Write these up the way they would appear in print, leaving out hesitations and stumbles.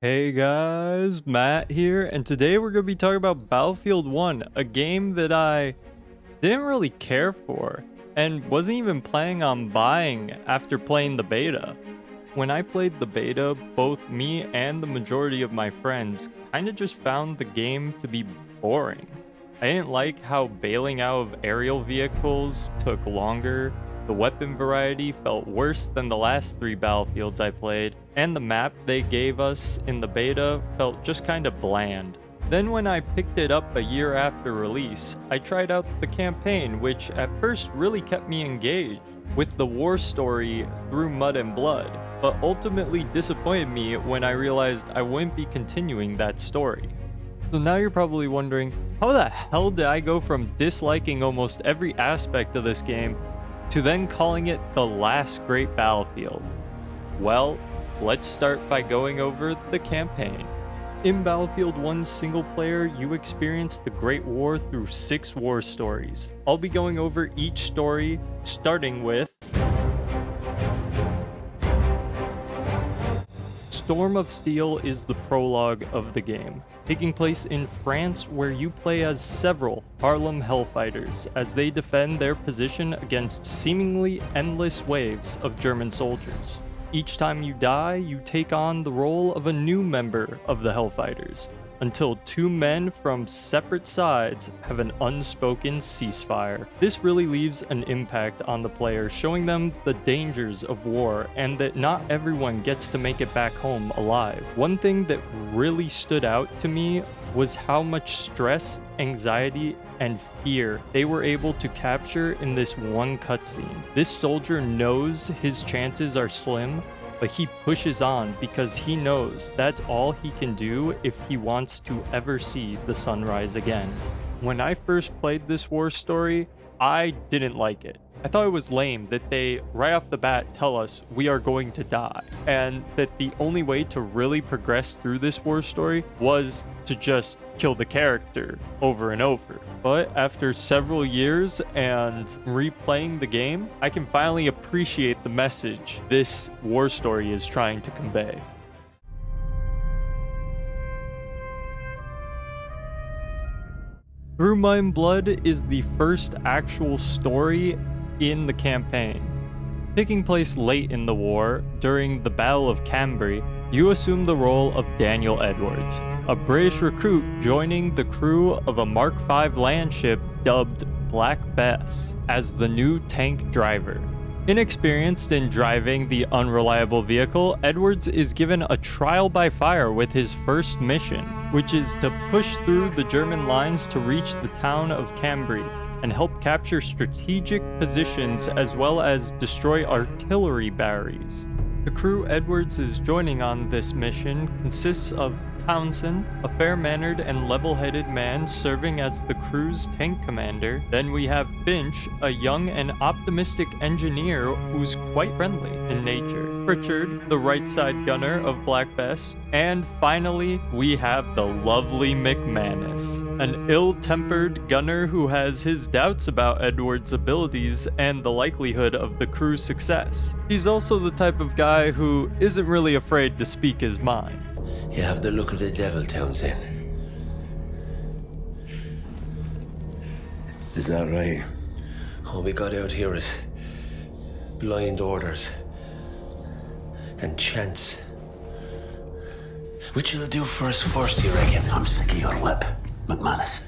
Hey guys, Matt here, and today we're going to be talking about Battlefield 1, a game that I didn't really care for, and wasn't even planning on buying after playing the beta. When I played the beta, both me and the majority of my friends kinda just found the game to be boring. I didn't like how bailing out of aerial vehicles took longer, the weapon variety felt worse than the last 3 Battlefields I played, and the map they gave us in the beta felt just kinda bland. Then when I picked it up a year after release, I tried out the campaign, which at first really kept me engaged with the war story through Mud and Blood, but ultimately disappointed me when I realized I wouldn't be continuing that story. So now you're probably wondering, how the hell did I go from disliking almost every aspect of this game to then calling it the last great Battlefield? Well, let's start by going over the campaign. In Battlefield 1's single player, you experience the Great War through 6 war stories. I'll be going over each story, starting with Storm of Steel is the prologue of the game, taking place in France where you play as several Harlem Hellfighters as they defend their position against seemingly endless waves of German soldiers. Each time you die, you take on the role of a new member of the Hellfighters, until 2 men from separate sides have an unspoken ceasefire. This really leaves an impact on the player, showing them the dangers of war and that not everyone gets to make it back home alive. One thing that really stood out to me was how much stress, anxiety, and fear they were able to capture in this one cutscene. This soldier knows his chances are slim, but he pushes on because he knows that's all he can do if he wants to ever see the sunrise again. When I first played this war story, I didn't like it. I thought it was lame that they, right off the bat, tell us we are going to die, and that the only way to really progress through this war story was to just kill the character over and over. But after several years and replaying the game, I can finally appreciate the message this war story is trying to convey. Through Mud and Blood is the first actual story in the campaign. Taking place late in the war, during the Battle of Cambrai, you assume the role of Daniel Edwards, a British recruit joining the crew of a Mark V land ship dubbed Black Bess as the new tank driver. Inexperienced in driving the unreliable vehicle, Edwards is given a trial by fire with his first mission, which is to push through the German lines to reach the town of Cambrai and help capture strategic positions as well as destroy artillery batteries. The crew Edwards is joining on this mission consists of Townsend, a fair-mannered and level-headed man serving as the crew's tank commander. Then we have Finch, a young and optimistic engineer who's quite friendly in nature. Pritchard, the right-side gunner of Black Bess. And finally, we have the lovely McManus, an ill-tempered gunner who has his doubts about Edward's abilities and the likelihood of the crew's success. He's also the type of guy who isn't really afraid to speak his mind. You have the look of the devil, Townsend. Is that right? All we got out here is blind orders and chance. Which will do for us first, you reckon? I'm sick of your lip, McManus.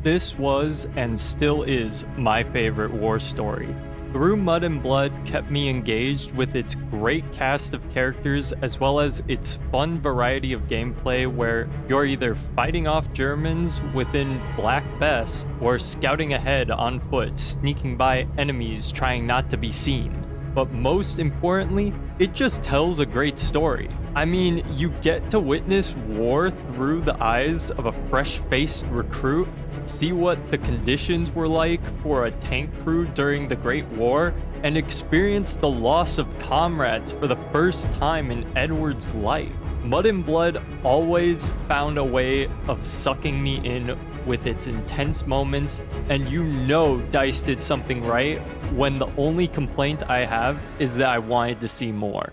This was and still is my favorite war story. Through Mud and Blood kept me engaged with its great cast of characters as well as its fun variety of gameplay where you're either fighting off Germans within Black Bess or scouting ahead on foot, sneaking by enemies trying not to be seen. But most importantly, it just tells a great story. I mean, you get to witness war through the eyes of a fresh-faced recruit, see what the conditions were like for a tank crew during the Great War, and experience the loss of comrades for the first time in Edward's life. Mud and Blood always found a way of sucking me in with its intense moments, and you know DICE did something right when the only complaint I have is that I wanted to see more.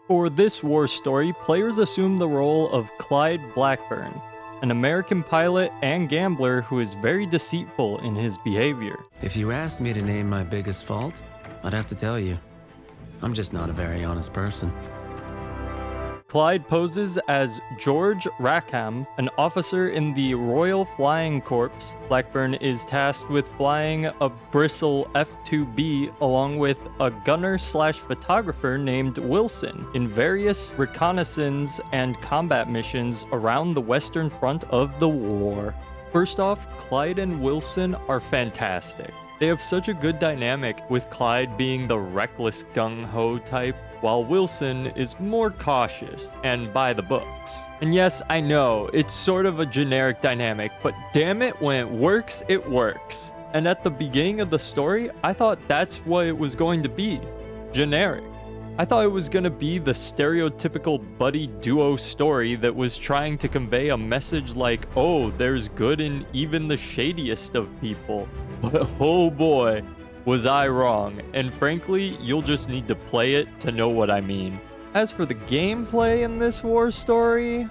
For this war story, players assume the role of Clyde Blackburn, an American pilot and gambler who is very deceitful in his behavior. If you asked me to name my biggest fault, I'd have to tell you, I'm just not a very honest person. Clyde poses as George Rackham, an officer in the Royal Flying Corps. Blackburn is tasked with flying a Bristle F-2B along with a gunner/photographer named Wilson in various reconnaissance and combat missions around the western front of the war. First off, Clyde and Wilson are fantastic. They have such a good dynamic, with Clyde being the reckless gung-ho type, while Wilson is more cautious and by the books. And yes, I know, it's sort of a generic dynamic, but damn it, when it works, it works. And at the beginning of the story, I thought that's what it was going to be. Generic. I thought it was going to be the stereotypical buddy duo story that was trying to convey a message like, oh, there's good in even the shadiest of people. But oh boy, was I wrong, and frankly, you'll just need to play it to know what I mean. As for the gameplay in this war story,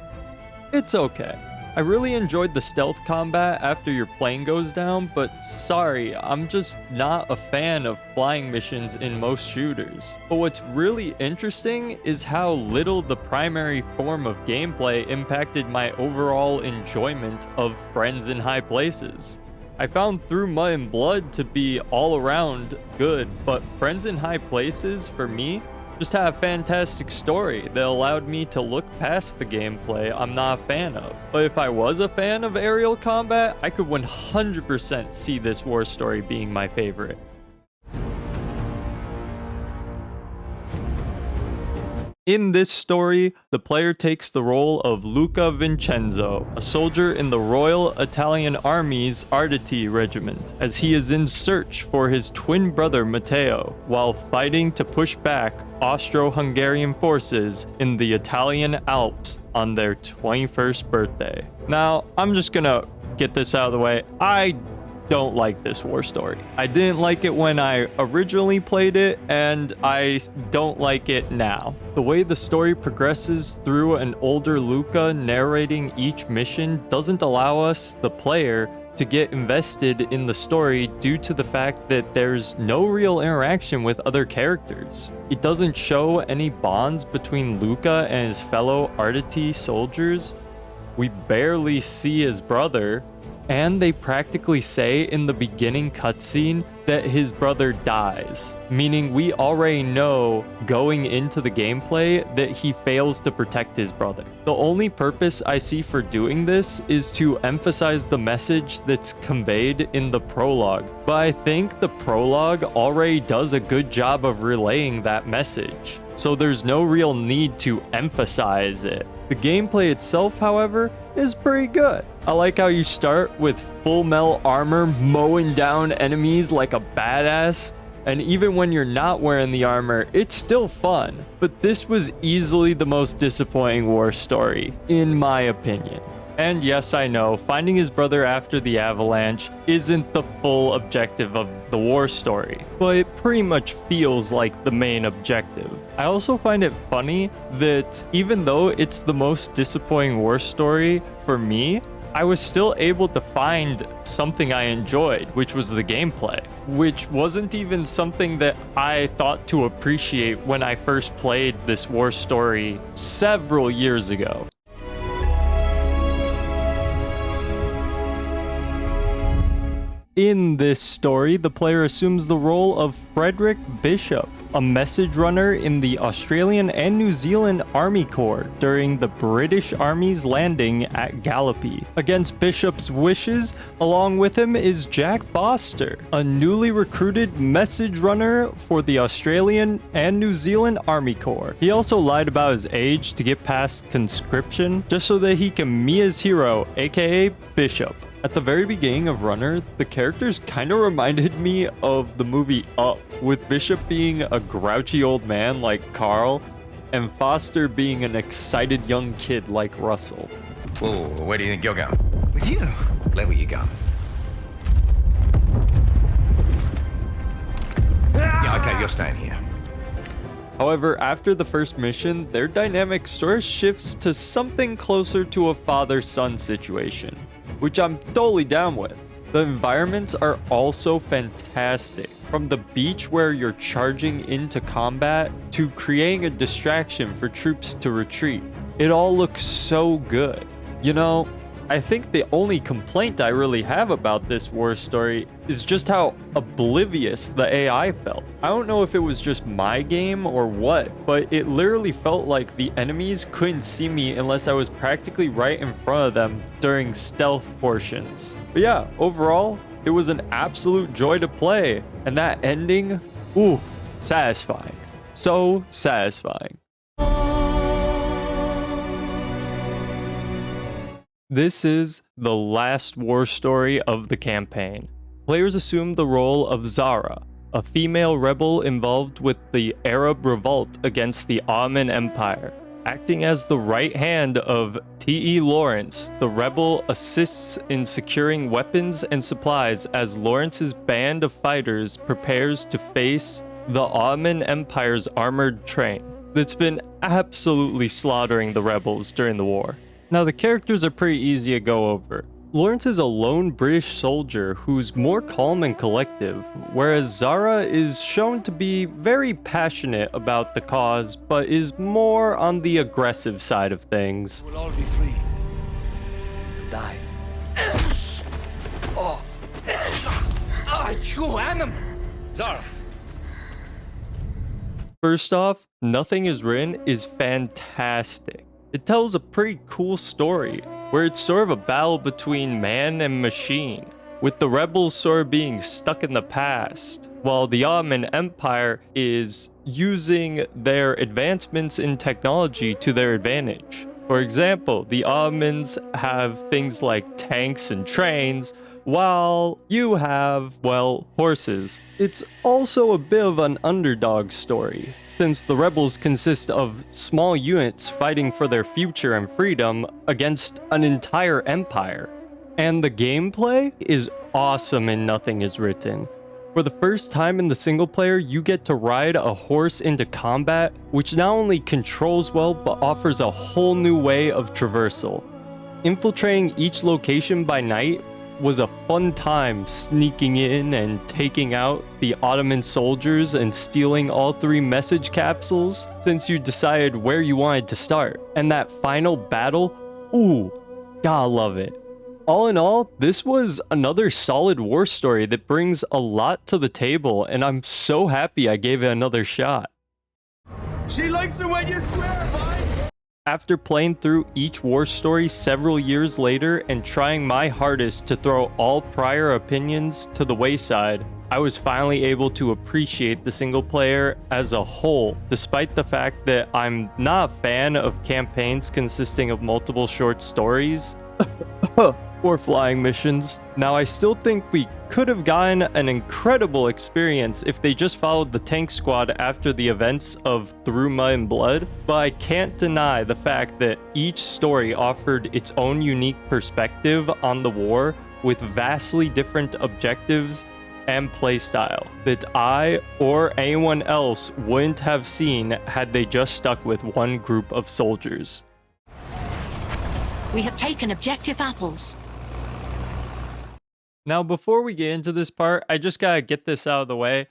it's okay. I really enjoyed the stealth combat after your plane goes down, but sorry, I'm just not a fan of flying missions in most shooters. But what's really interesting is how little the primary form of gameplay impacted my overall enjoyment of Friends in High Places. I found Through Mud and Blood to be all around good, but Friends in High Places, for me, just had a fantastic story that allowed me to look past the gameplay I'm not a fan of. But if I was a fan of aerial combat, I could 100% see this war story being my favorite. In this story, the player takes the role of Luca Vincenzo, a soldier in the Royal Italian Army's Arditi Regiment, as he is in search for his twin brother Matteo, while fighting to push back Austro-Hungarian forces in the Italian Alps on their 21st birthday. Now, I'm just gonna get this out of the way. I don't like this war story. I didn't like it when I originally played it, and I don't like it now. The way the story progresses through an older Luca narrating each mission doesn't allow us, the player, to get invested in the story due to the fact that there's no real interaction with other characters. It doesn't show any bonds between Luca and his fellow Arditi soldiers. We barely see his brother, and they practically say in the beginning cutscene that his brother dies, meaning we already know going into the gameplay that he fails to protect his brother. The only purpose I see for doing this is to emphasize the message that's conveyed in the prologue, but I think the prologue already does a good job of relaying that message, so there's no real need to emphasize it. The gameplay itself, however, is pretty good. I like how you start with full metal armor mowing down enemies like a badass, and even when you're not wearing the armor, it's still fun. But this was easily the most disappointing war story, in my opinion. And yes, I know, finding his brother after the avalanche isn't the full objective of the war story, but it pretty much feels like the main objective. I also find it funny that even though it's the most disappointing war story for me, I was still able to find something I enjoyed, which was the gameplay, which wasn't even something that I thought to appreciate when I first played this war story several years ago. In this story, the player assumes the role of Frederick Bishop, a message runner in the Australian and New Zealand Army Corps during the British Army's landing at Gallipoli. Against Bishop's wishes, along with him is Jack Foster, a newly recruited message runner for the Australian and New Zealand Army Corps. He also lied about his age to get past conscription, just so that he can meet his hero, aka Bishop. At the very beginning of Runner, the characters kind of reminded me of the movie Up, with Bishop being a grouchy old man like Carl, and Foster being an excited young kid like Russell. Whoa, where do you think you're going? With you. Level you going. Yeah, okay, you're staying here. However, after the first mission, their dynamic sort of shifts to something closer to a father-son situation, which I'm totally down with. The environments are also fantastic, from the beach where you're charging into combat to creating a distraction for troops to retreat. It all looks so good. You know, I think the only complaint I really have about this war story is just how oblivious the AI felt. I don't know if it was just my game or what, but it literally felt like the enemies couldn't see me unless I was practically right in front of them during stealth portions. But yeah, overall, it was an absolute joy to play, and that ending, ooh, satisfying. So satisfying. This is the last war story of the campaign. Players assume the role of Zara, a female rebel involved with the Arab revolt against the Ottoman Empire. Acting as the right hand of T.E. Lawrence, the rebel assists in securing weapons and supplies as Lawrence's band of fighters prepares to face the Ottoman Empire's armored train that's been absolutely slaughtering the rebels during the war. Now, the characters are pretty easy to go over. Lawrence is a lone British soldier who's more calm and collective, whereas Zara is shown to be very passionate about the cause, but is more on the aggressive side of things. We'll all be free to die. You animal! Zara! First off, Nothing Is Written is fantastic. It tells a pretty cool story, where it's sort of a battle between man and machine, with the rebels sort of being stuck in the past, while the Ottoman Empire is using their advancements in technology to their advantage. For example, the Ottomans have things like tanks and trains, while you have, well, horses. It's also a bit of an underdog story, since the rebels consist of small units fighting for their future and freedom against an entire empire. And the gameplay is awesome in Nothing Is Written. For the first time in the single player, you get to ride a horse into combat, which not only controls well, but offers a whole new way of traversal. Infiltrating each location by night was a fun time, sneaking in and taking out the Ottoman soldiers and stealing all 3 message capsules, since you decided where you wanted to start. And that final battle, ooh, gotta love it. All in all, this was another solid war story that brings a lot to the table, and I'm so happy I gave it another shot. She likes it when you swear, boy! After playing through each war story several years later and trying my hardest to throw all prior opinions to the wayside, I was finally able to appreciate the single player as a whole, despite the fact that I'm not a fan of campaigns consisting of multiple short stories or flying missions. Now, I still think we could have gotten an incredible experience if they just followed the tank squad after the events of Through Mud and Blood, but I can't deny the fact that each story offered its own unique perspective on the war with vastly different objectives and playstyle that I or anyone else wouldn't have seen had they just stuck with one group of soldiers. We have taken objective apples. Now, before we get into this part, I just gotta get this out of the way.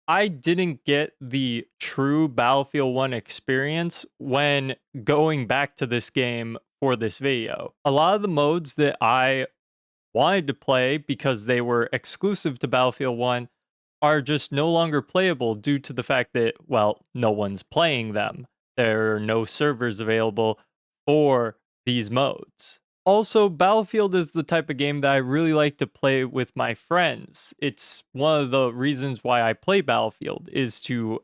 I didn't get the true Battlefield 1 experience when going back to this game for this video. A lot of the modes that I wanted to play because they were exclusive to Battlefield 1 are just no longer playable due to the fact that, well, no one's playing them. There are no servers available for these modes. Also, Battlefield is the type of game that I really like to play with my friends. It's one of the reasons why I play Battlefield, is to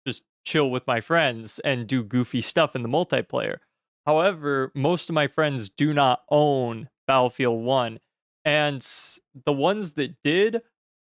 just chill with my friends and do goofy stuff in the multiplayer. However, most of my friends do not own Battlefield 1, and the ones that did,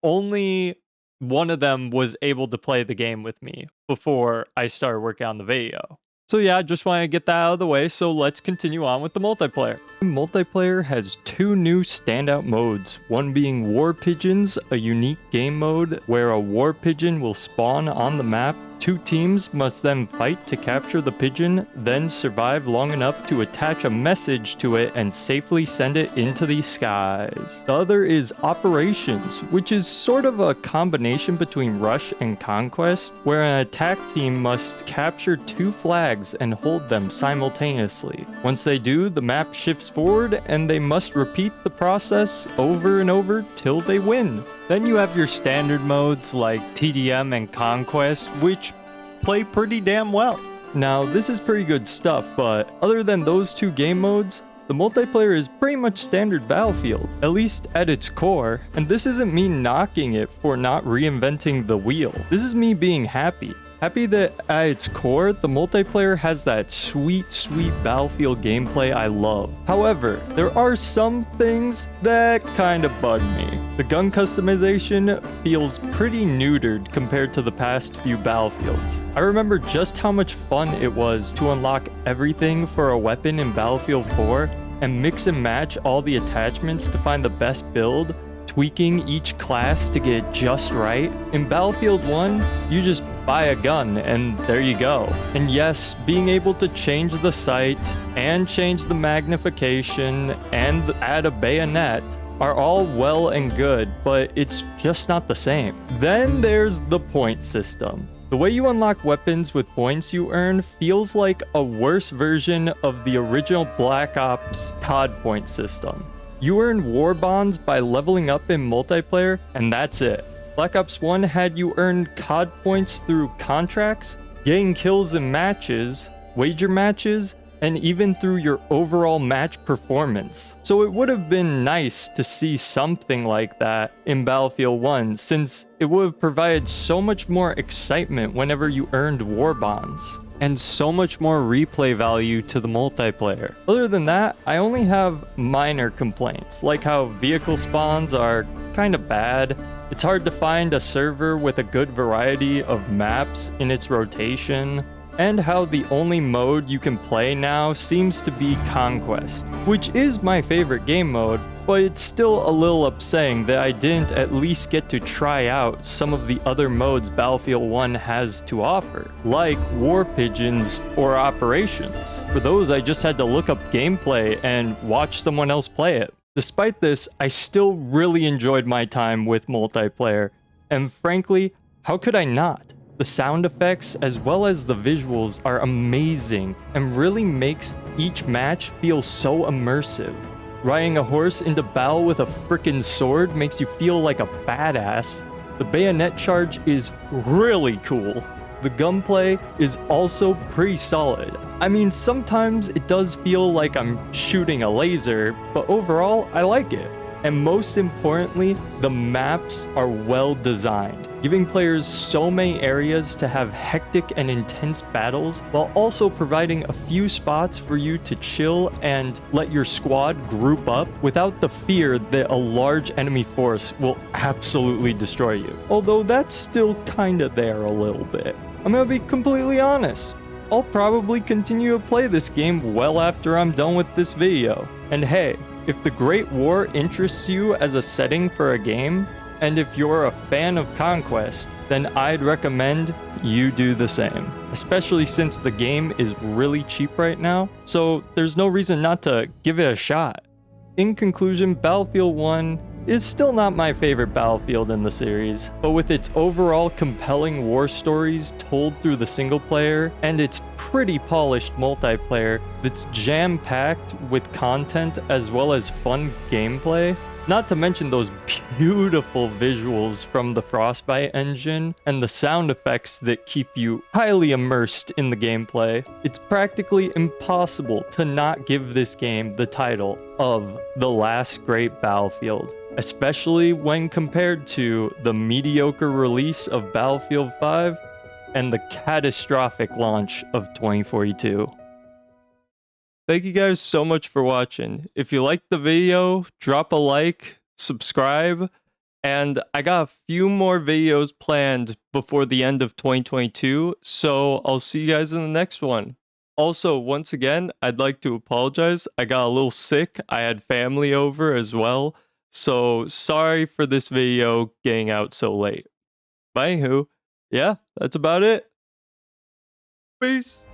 only one of them was able to play the game with me before I started working on the video. So yeah, I just want to get that out of the way, so let's continue on with the multiplayer. Multiplayer has 2 new standout modes, one being War Pigeons, a unique game mode where a war pigeon will spawn on the map Two teams must then fight to capture the pigeon, then survive long enough to attach a message to it and safely send it into the skies. The other is Operations, which is sort of a combination between Rush and Conquest, where an attack team must capture two flags and hold them simultaneously. Once they do, the map shifts forward and they must repeat the process over and over till they win. Then you have your standard modes like TDM and Conquest, which play pretty damn well. Now, this is pretty good stuff, but other than those two game modes, the multiplayer is pretty much standard Battlefield, at least at its core, and this isn't me knocking it for not reinventing the wheel. This is me being happy. Happy that at its core, the multiplayer has that sweet, sweet Battlefield gameplay I love. However, there are some things that kind of bug me. The gun customization feels pretty neutered compared to the past few Battlefields. I remember just how much fun it was to unlock everything for a weapon in Battlefield 4 and mix and match all the attachments to find the best build, tweaking each class to get it just right. In Battlefield 1, you just buy a gun and there you go. And yes, being able to change the sight and change the magnification and add a bayonet are all well and good, but it's just not the same. Then there's the point system. The way you unlock weapons with points you earn feels like a worse version of the original Black Ops COD point system. You earn war bonds by leveling up in multiplayer, and that's it. Black Ops 1 had you earn COD points through contracts, getting kills in matches, wager matches, and even through your overall match performance. So it would have been nice to see something like that in Battlefield 1, since it would have provided so much more excitement whenever you earned war bonds, and so much more replay value to the multiplayer. Other than that, I only have minor complaints, like how vehicle spawns are kind of bad. It's hard to find a server with a good variety of maps in its rotation, and how the only mode you can play now seems to be Conquest, which is my favorite game mode, but it's still a little upsetting that I didn't at least get to try out some of the other modes Battlefield 1 has to offer, like War Pigeons or Operations. For those, I just had to look up gameplay and watch someone else play it. Despite this, I still really enjoyed my time with multiplayer, and frankly, how could I not? The sound effects as well as the visuals are amazing and really makes each match feel so immersive. Riding a horse into battle with a frickin' sword makes you feel like a badass. The bayonet charge is really cool. The gunplay is also pretty solid. I mean, sometimes it does feel like I'm shooting a laser, but overall, I like it. And most importantly, the maps are well designed, giving players so many areas to have hectic and intense battles, while also providing a few spots for you to chill and let your squad group up without the fear that a large enemy force will absolutely destroy you. Although that's still kinda there a little bit. I'm gonna be completely honest. I'll probably continue to play this game well after I'm done with this video. And hey, if the Great War interests you as a setting for a game, and if you're a fan of Conquest, then I'd recommend you do the same. Especially since the game is really cheap right now, so there's no reason not to give it a shot. In conclusion, Battlefield 1 is still not my favorite Battlefield in the series, but with its overall compelling war stories told through the single player and its pretty polished multiplayer that's jam-packed with content as well as fun gameplay, not to mention those beautiful visuals from the Frostbite engine and the sound effects that keep you highly immersed in the gameplay, it's practically impossible to not give this game the title of the last great Battlefield, especially when compared to the mediocre release of Battlefield 5 and the catastrophic launch of 2042. Thank you guys so much for watching. If you liked the video, drop a like, subscribe, and I got a few more videos planned before the end of 2022, so I'll see you guys in the next one. Also, once again, I'd like to apologize. I got a little sick. I had family over as well, so sorry for this video getting out so late. But anywho, yeah, that's about it. Peace.